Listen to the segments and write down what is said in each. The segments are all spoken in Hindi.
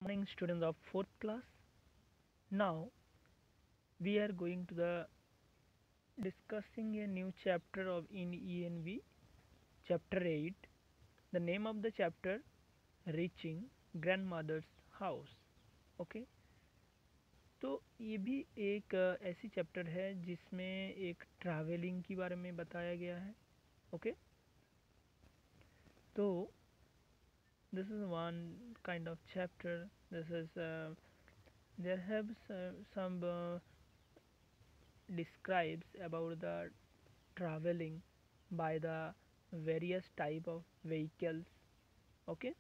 Morning, students of fourth class. Now we are going to the discussing a new chapter of in ENV, chapter 8. The name of the chapter, Reaching Grandmother's House. Okay, तो ये भी एक ऐसी चैप्टर है जिसमें एक ट्रैवलिंग के बारे में बताया गया है. ओके, तो this is one kind of chapter. This is there have some describes about the traveling by the various type of vehicles. Okay,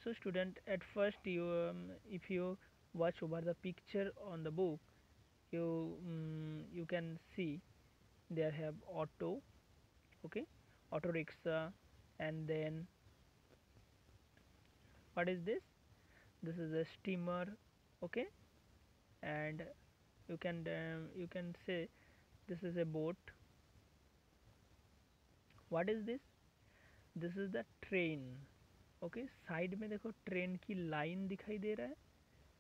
so student, at first you if you watch over the picture on the book, you can see there have auto. Okay, auto rickshaw, and then what is this? This is a steamer. Okay, and you can say this is a boat. What is this? This is the train. Okay, side में देखो ट्रेन की लाइन दिखाई दे रहा है.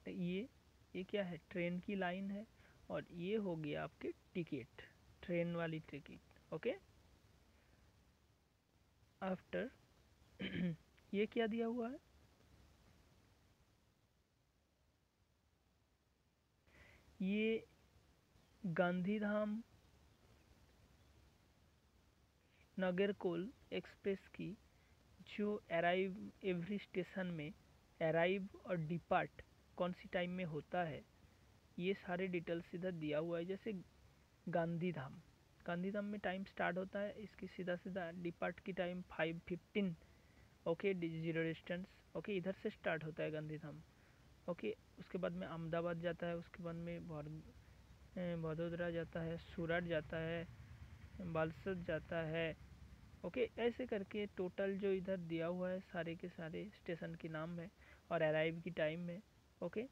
तो ये क्या है? ट्रेन की लाइन है. और ये हो गया आपके टिकट, ट्रेन वाली टिकट. ओके, आफ्टर ये क्या दिया हुआ है? ये गांधीधाम नागरकोल एक्सप्रेस की जो अराइव एवरी स्टेशन में अराइव और डिपार्ट कौन सी टाइम में होता है, ये सारे डिटेल्स इधर दिया हुआ है. जैसे गांधीधाम, गांधीधाम में टाइम स्टार्ट होता है इसकी सीधा सीधा डिपार्ट की time 5:15. Okay, zero distance. Okay, इधर से स्टार्ट होता है गांधीधाम. ओके, उसके बाद में अहमदाबाद जाता है, उसके बाद में वडोदरा जाता है, सूरत जाता है, बालसद जाता है. ओके, ऐसे करके टोटल जो इधर दिया हुआ है सारे के सारे स्टेशन के नाम है और अराइव की टाइम है. ओके,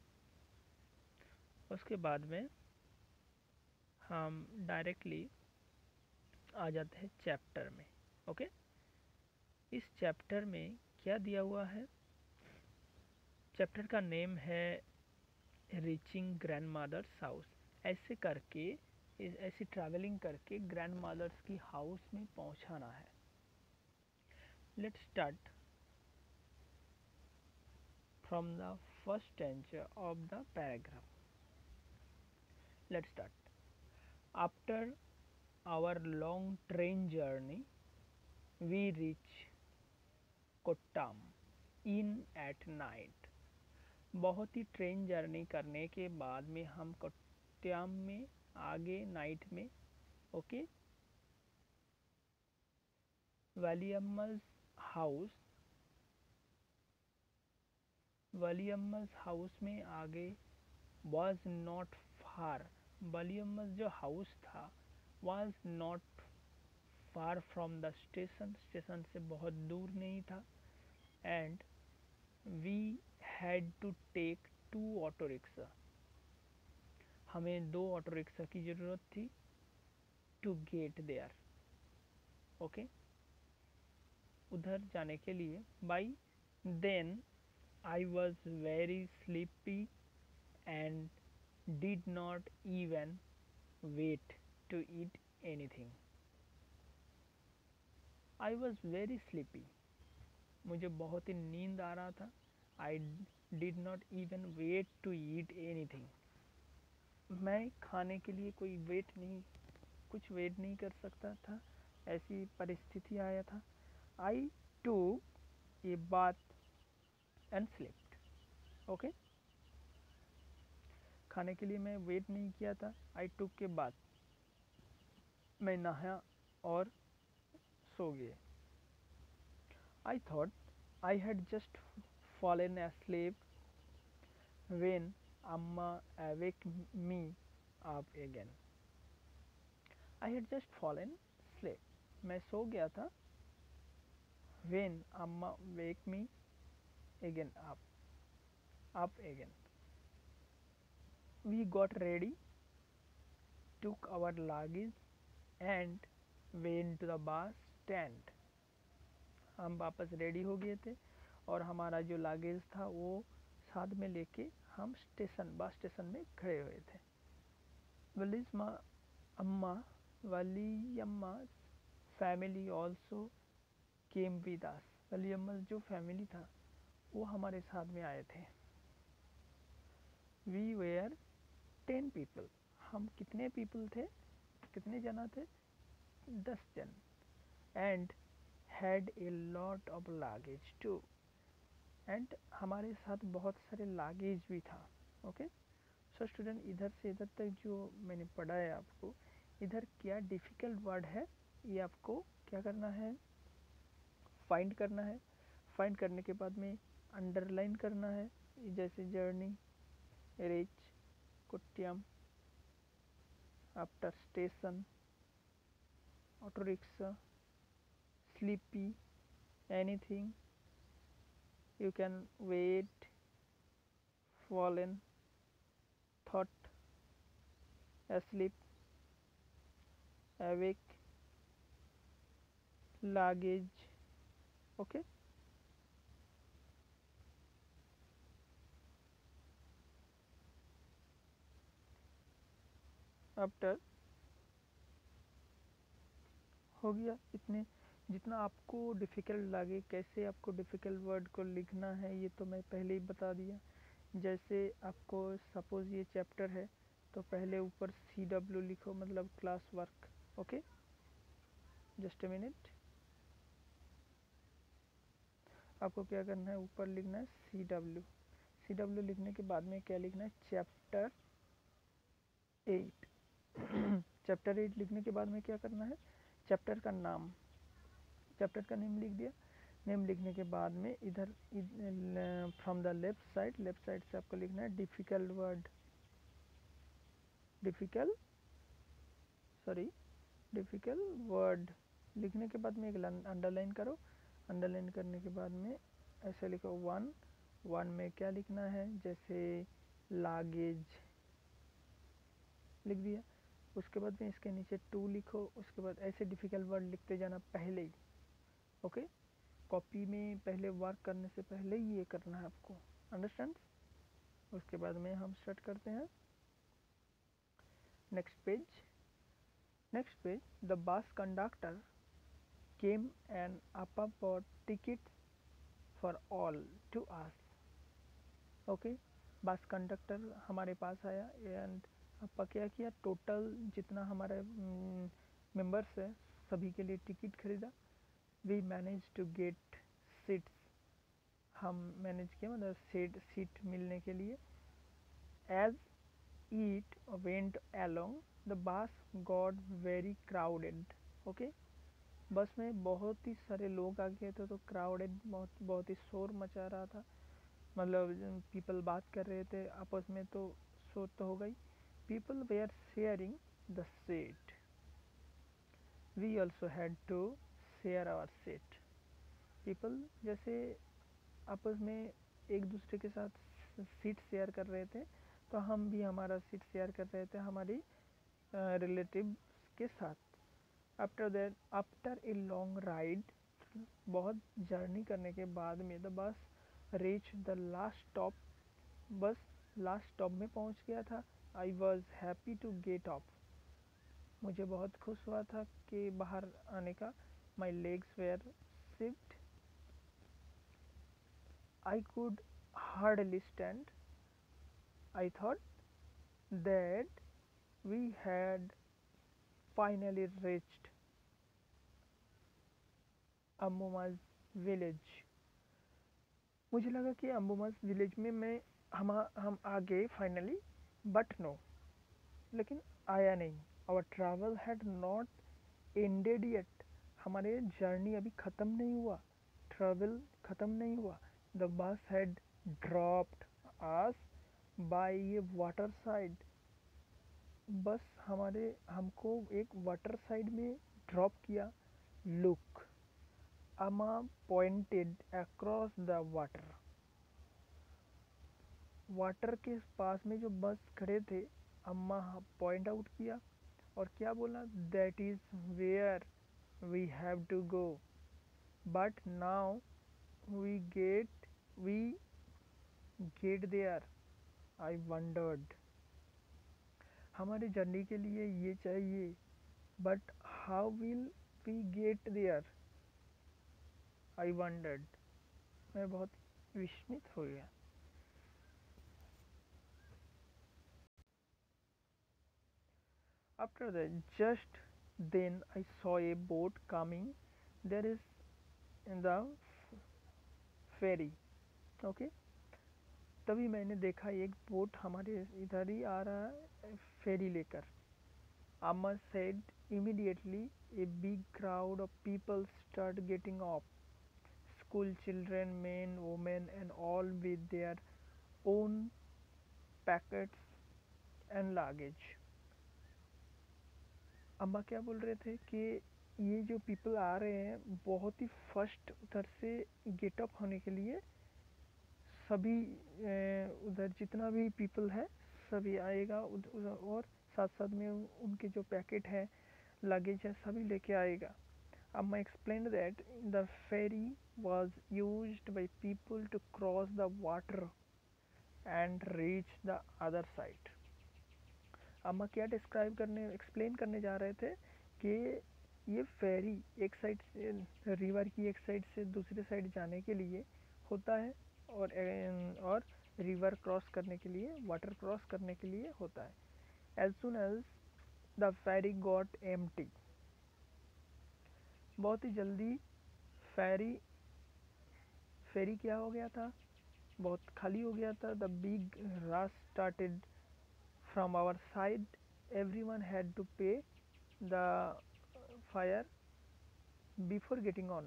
उसके बाद में हम डायरेक्टली आ जाते हैं चैप्टर में. ओके, इस चैप्टर में क्या दिया हुआ है? चैप्टर का नेम है रीचिंग ग्रैंड मदर्स हाउस. ऐसे करके ऐसी ट्रैवलिंग करके ग्रैंड मदर्स की हाउस में पहुंचाना है. Let's start from the first sentence of the paragraph. Let's start. After our long train journey we reach Kottayam in at night. बहुत ही ट्रेन जर्नी करने के बाद में हम कोट्टाम में आगे नाइट में. Okay, Valliamma's house, Valliamma's house में आगे वॉज नॉट फार. वलियम्मस जो हाउस था was not far from the station, station से बहुत दूर नहीं था. And we had to take 2 auto rickshaw. हमें 2 ऑटो रिक्शा की ज़रूरत थी टू गेट देयर. ओके, उधर जाने के लिए. By then I was very sleepy and did not even wait to eat anything. I was very sleepy, मुझे बहुत ही नींद आ रहा था. I did not even wait to eat anything. मैं खाने के लिए कुछ वेट नहीं कर सकता था, ऐसी परिस्थिति आया था. आई टूक a bath and slipped. Okay, खाने के लिए मैं वेट नहीं किया था. आई टूक के बाद मैं नहाया और सो गए. I thought I had just fallen asleep when Amma awake me up again. I had just fallen asleep. मैं सो गया था. When Amma wake me again up again. We got ready, took our luggage and went to the bus stand. हम वापस रेडी हो गए थे और हमारा जो लागेज था वो साथ में लेके हम बस स्टेशन में खड़े हुए थे। वलीमा अम्मा Valliamma family also came with us. Valliamma जो फैमिली था वो हमारे साथ में आए थे। We were 10 people. हम कितने पीपल थे, कितने जना थे? 10 जन। And had a lot of luggage too. And हमारे साथ बहुत सारे लागेज भी था। ओके सो स्टूडेंट, इधर से इधर तक जो मैंने पढ़ा है आपको, इधर क्या डिफ़िकल्ट वर्ड है ये आपको क्या करना है, फाइंड करना है। फाइंड करने के बाद में अंडरलाइन करना है, जैसे journey, reach, Kottayam, after station, auto rickshaw, sleepy, anything, you can wait, fallen, thought, asleep, awake, luggage. Okay, after हो गया। इतने जितना आपको डिफ़िकल्ट लगे, कैसे आपको डिफ़िकल्ट वर्ड को लिखना है ये तो मैं पहले ही बता दिया। जैसे आपको सपोज़ ये चैप्टर है तो पहले ऊपर CW लिखो, मतलब class work. Okay, just a minute. आपको क्या करना है, ऊपर लिखना है CW। CW लिखने के बाद में क्या लिखना है, चैप्टर 8। चैप्टर 8 लिखने के बाद में क्या करना है, चैप्टर का नाम, चैप्टर का नेम लिख दिया। नेम लिखने के बाद में इधर फ्रॉम द लेफ्ट साइड से आपको लिखना है डिफ़िकल्ट वर्ड, डिफ़िकल्ट वर्ड। लिखने के बाद में एक अंडरलाइन करो। अंडरलाइन करने के बाद में ऐसे लिखो वन में क्या लिखना है, जैसे लागेज लिख दिया। उसके बाद में इसके नीचे 2 लिखो। उसके बाद ऐसे डिफ़िकल्ट वर्ड लिखते जाना पहले ही। ओके, कॉपी में पहले वर्क करने से पहले ही ये करना है आपको, अंडरस्टैंड। उसके बाद में हम स्टार्ट करते हैं next page. The bus conductor came and Appa bought ticket for all to us. Okay, bus conductor हमारे पास आया एंड आपा क्या किया, टोटल जितना हमारे मेंबर्स है सभी के लिए टिकट खरीदा। We manage to get seats. हम मैनेज किया, मतलब सीट मिलने के लिए। As it went along the bus got very crowded. Okay, bus में बहुत ही सारे लोग आ गए थे तो क्राउडेड, बहुत ही शोर मचा रहा था, मतलब पीपल बात कर रहे थे आपस में तो शोर तो हो गई। People were sharing the seat. We also had to share our seat. People जैसे आपस में एक दूसरे के साथ सीट शेयर कर रहे थे, तो हम भी हमारा सीट शेयर कर रहे थे हमारी रिलेटिव के साथ। आफ्टर ए लॉन्ग राइड, बहुत जर्नी करने के बाद में the bus reach the last stop. Bus last stop में पहुंच गया था। I was happy to get off. मुझे बहुत खुश हुआ था कि बाहर आने का। My legs were shift. I could hardly stand. I thought that we had finally reached अम्बुमास विलेज। मुझे लगा कि अम्बुमास विलेज में हम आ गए फाइनली, बट नो, लेकिन आया नहीं। Our travel had not ended yet. हमारे जर्नी अभी ख़त्म नहीं हुआ, ट्रैवल ख़त्म नहीं हुआ। The bus had dropped us by a water side. Bus हमको एक वाटर साइड में ड्रॉप किया। Look, Amma pointed across the water. Water के पास में जो बस खड़े थे, अम्मा पॉइंट आउट किया और क्या बोला, that is where we have to go, but now we get we get there? I wondered. हमारे जर्नी के लिए ये चाहिए, but how will we get there? I wondered. मैं बहुत विस्मित हो गया। After that, just then I saw a boat coming. There is in the ferry. Okay. तभी मैंने देखा एक बोट हमारे इधर ही आ रहा है फेरी लेकर। Amma said immediately a big crowd of people start getting off. School children, men, women, and all with their own packets and luggage. अम्मा क्या बोल रहे थे कि ये जो पीपल आ रहे हैं बहुत ही फर्स्ट उधर से गेट अप होने के लिए, सभी उधर जितना भी पीपल है सभी आएगा और साथ साथ में उनके जो पैकेट है, लगेज है, सभी लेके आएगा। Amma explain that the ferry was used by people to cross the water and reach the other side. अम्मा क्या डिस्क्राइब करने एक्सप्लेन करने जा रहे थे कि ये फेरी एक साइड से रिवर की एक साइड से दूसरी साइड जाने के लिए होता है और रिवर क्रॉस करने के लिए, वाटर क्रॉस करने के लिए होता है। As soon as the ferry got empty, बहुत ही जल्दी फेरी फेरी क्या हो गया था, बहुत खाली हो गया था। The big rush started from our side, everyone had to pay the fire before getting on.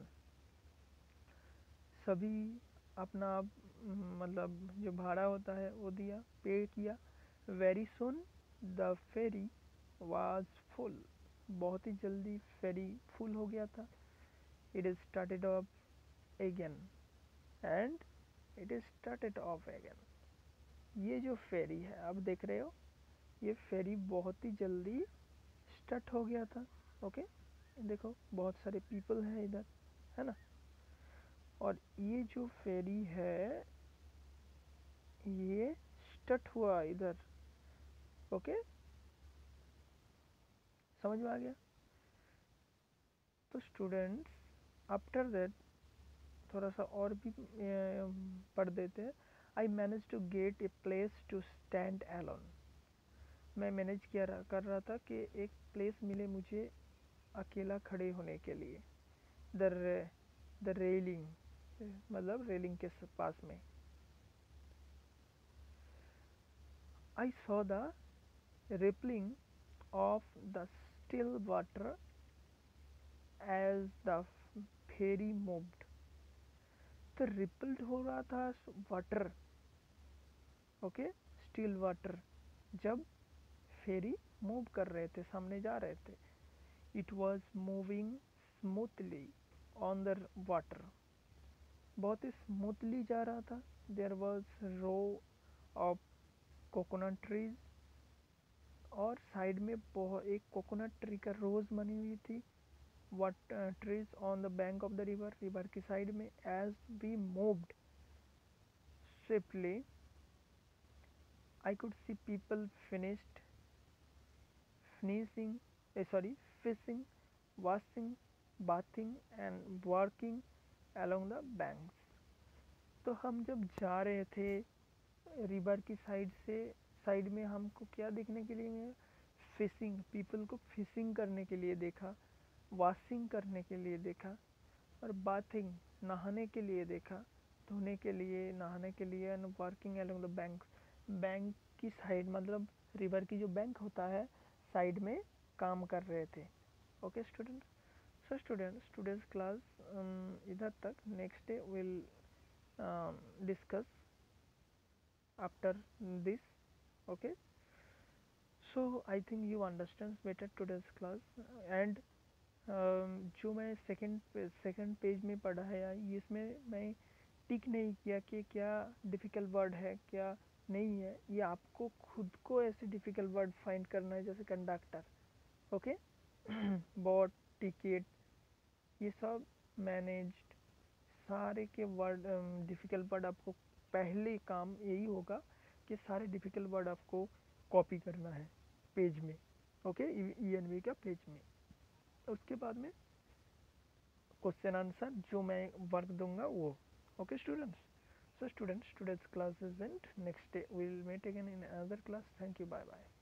सभी अपना मतलब जो भाड़ा होता है वो दिया, पे किया। Very soon the ferry was full, बहुत ही जल्दी फेरी फुल हो गया था। It is started off again and it is started off again. ये जो फेरी है आप देख रहे हो, ये फेरी बहुत ही जल्दी स्टार्ट हो गया था। ओके, देखो बहुत सारे पीपल हैं इधर, है ना। और ये जो फेरी है ये स्टार्ट हुआ इधर। ओके, समझ में आ गया। तो स्टूडेंट्स आफ्टर दैट थोड़ा सा और भी पढ़ देते हैं। I manage to get a place to stand alone. मैं मैनेज कर रहा था कि एक प्लेस मिले मुझे अकेला खड़े होने के लिए। द रेलिंग, मतलब रेलिंग के पास में। I saw the rippling of the still water as the ferry moved. तो रिपल्ड हो रहा था वाटर, ओके, स्टिल वाटर, जब फेरी मूव कर रहे थे, सामने जा रहे थे। It was moving smoothly on the water, बहुत ही स्मूथली जा रहा था। There was row of coconut trees, और साइड में बहुत एक कोकोनट ट्री का रोज बनी हुई थी। वट trees on the bank of the river, river की साइड में। As we moved swiftly I could see people finishing fishing, washing, bathing and working along the banks. तो हम जब जा रहे थे रिवर की साइड से, साइड में हमको क्या देखने के लिए मिला? फिशिंग, पीपल को फिशिंग करने के लिए देखा, वॉशिंग करने के लिए देखा, और बाथिंग, नहाने के लिए देखा, धोने के लिए, नहाने के लिए। And working along the bank, bank की साइड मतलब रिवर की जो बैंक होता है साइड में काम कर रहे थे। Okay students, so students class इधर तक। Next day will discuss after this. Okay, so I think you understand better today's class. And जो मैं सेकंड पेज में पढ़ाया, इसमें मैं टिक नहीं किया कि क्या डिफ़िकल्ट वर्ड है क्या नहीं है। ये आपको खुद को ऐसे डिफ़िकल्ट वर्ड फाइंड करना है, जैसे कंडक्टर, ओके, बोट, टिकट, ये सब मैनेज्ड, सारे के वर्ड डिफ़िकल्ट वर्ड आपको पहले काम यही होगा कि सारे डिफ़िकल्ट वर्ड आपको कॉपी करना है पेज में, ओके, ENV का पेज में। उसके बाद में क्वेश्चन आंसर जो मैं वर्क दूंगा वो। Okay students, so students, today's class is end. Next day we will meet again in another class. Thank you, bye bye.